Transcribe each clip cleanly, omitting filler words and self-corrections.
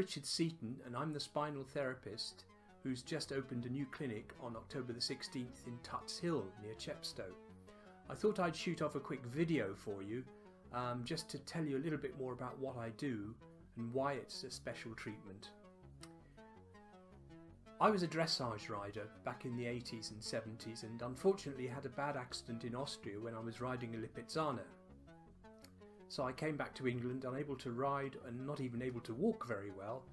Richard Seaton, and I'm the spinal therapist who's just opened a new clinic on October the 16th in Tuts Hill near Chepstow. I thought I'd shoot off a quick video for you just to tell you a little bit more about what I do and why it's a special treatment. I was a dressage rider back in the 80s and 70s, and unfortunately had a bad accident in Austria when I was riding a Lipizzaner. So I came back to England unable to ride and not even able to walk very well,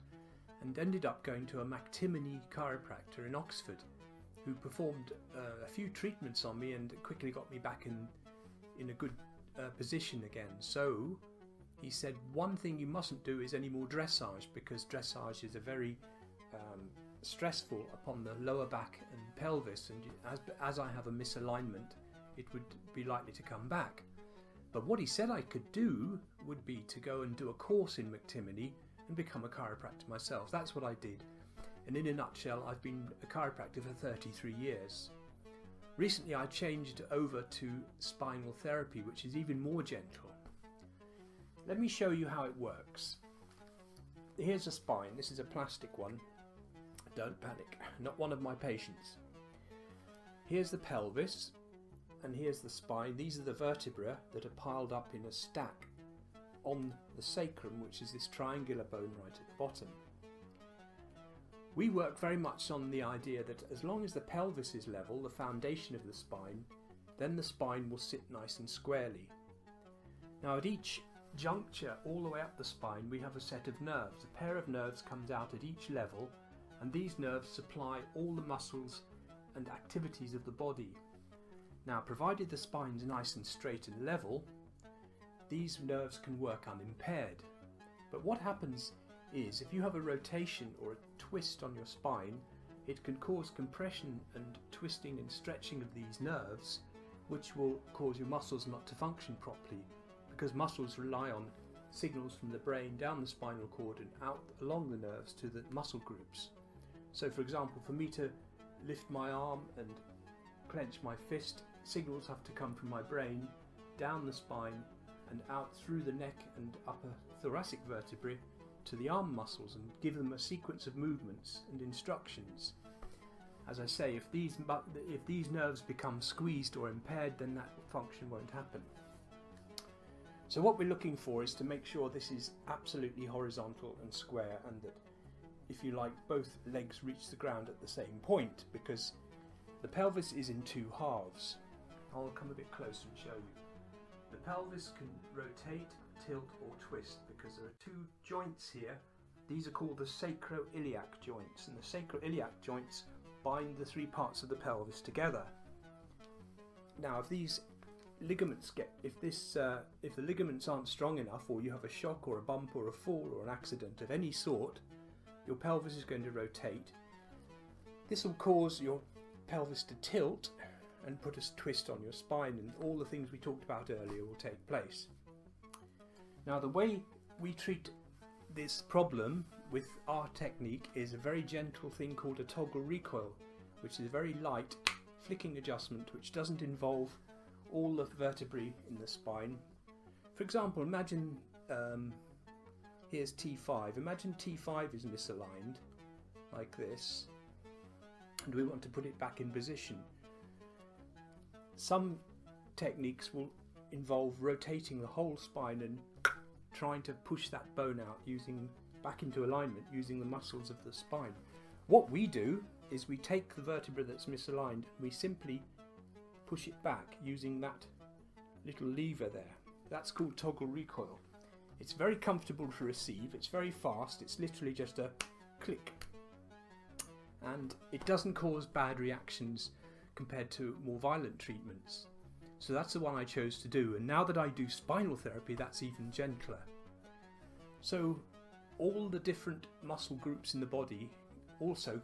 and ended up going to a McTimoney chiropractor in Oxford, who performed a few treatments on me and quickly got me back in a good position again. So he said, one thing you mustn't do is any more dressage, because dressage is a very stressful upon the lower back and pelvis, and as I have a misalignment, it would be likely to come back. But what he said I could do would be to go and do a course in McTimoney and become a chiropractor myself. That's what I did, and in a nutshell, I've been a chiropractor for 33 years. Recently I changed over to spinal therapy, which is even more gentle. Let me show you how it works. Here's a spine. This is a plastic one. Don't panic, not one of my patients. Here's the pelvis, and here's the spine. These are the vertebrae that are piled up in a stack on the sacrum, which is this triangular bone right at the bottom. We work very much on the idea that as long as the pelvis is level, the foundation of the spine, then the spine will sit nice and squarely. Now at each juncture all the way up the spine we have a set of nerves. A pair of nerves comes out at each level, and these nerves supply all the muscles and activities of the body. Now, provided the spine's nice and straight and level, these nerves can work unimpaired. But what happens is, if you have a rotation or a twist on your spine, it can cause compression and twisting and stretching of these nerves, which will cause your muscles not to function properly, because muscles rely on signals from the brain down the spinal cord and out along the nerves to the muscle groups. So for example, for me to lift my arm and clench my fist, signals have to come from my brain down the spine and out through the neck and upper thoracic vertebrae to the arm muscles, and give them a sequence of movements and instructions. As I say, if these nerves become squeezed or impaired, then that function won't happen. So what we're looking for is to make sure this is absolutely horizontal and square, and that, if you like, both legs reach the ground at the same point, because the pelvis is in two halves. I'll come a bit closer and show you. The pelvis can rotate, tilt or twist because there are two joints here. These are called the sacroiliac joints, and the sacroiliac joints bind the three parts of the pelvis together. Now if these ligaments if the ligaments aren't strong enough, or you have a shock or a bump or a fall or an accident of any sort, your pelvis is going to rotate. This will cause your pelvis to tilt and put a twist on your spine, and all the things we talked about earlier will take place. Now the way we treat this problem with our technique is a very gentle thing called a toggle recoil, which is a very light flicking adjustment which doesn't involve all the vertebrae in the spine. For example, imagine here's T5. Imagine T5 is misaligned like this, and we want to put it back in position. Some techniques will involve rotating the whole spine and trying to push that bone out back into alignment using the muscles of the spine. What we do is we take the vertebra that's misaligned and we simply push it back using that little lever there. That's called toggle recoil. It's very comfortable to receive, it's very fast, it's literally just a click, and it doesn't cause bad reactions compared to more violent treatments. So that's the one I chose to do, and now that I do spinal therapy, that's even gentler. So all the different muscle groups in the body also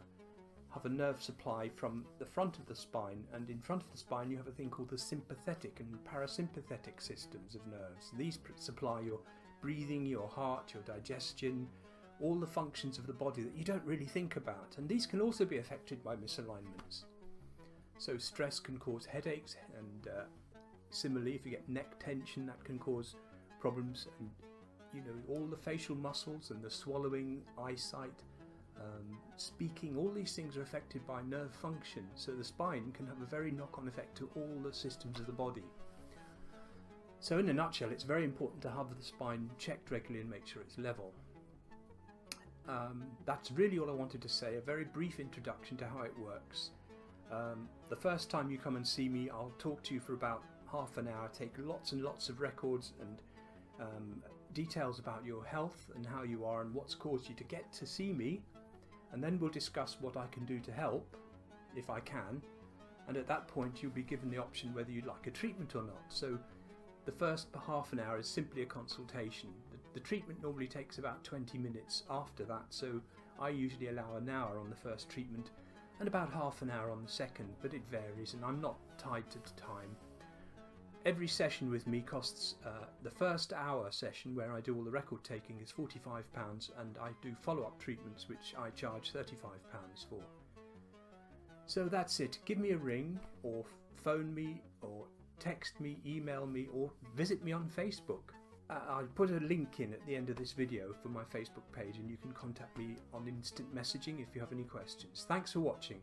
have a nerve supply from the front of the spine, and in front of the spine you have a thing called the sympathetic and parasympathetic systems of nerves. These supply your breathing, your heart, your digestion, all the functions of the body that you don't really think about, and these can also be affected by misalignments. So stress can cause headaches, and similarly if you get neck tension, that can cause problems, and you know, all the facial muscles and the swallowing, eyesight, speaking, all these things are affected by nerve function, so the spine can have a very knock-on effect to all the systems of the body. So in a nutshell, it's very important to have the spine checked regularly and make sure it's level. That's really all I wanted to say, a very brief introduction to how it works. The first time you come and see me, I'll talk to you for about half an hour, take lots and lots of records and details about your health and how you are and what's caused you to get to see me, and then we'll discuss what I can do to help, if I can, and at that point you'll be given the option whether you'd like a treatment or not. So the first half an hour is simply a consultation. The treatment normally takes about 20 minutes after that, so I usually allow an hour on the first treatment and about half an hour on the second, but it varies and I'm not tied to time. Every session with me costs, the first hour session where I do all the record taking is £45, and I do follow-up treatments which I charge £35 for. So that's it. Give me a ring or phone me or text me, email me, or visit me on Facebook. I'll put a link in at the end of this video for my Facebook page, and you can contact me on instant messaging if you have any questions. Thanks for watching.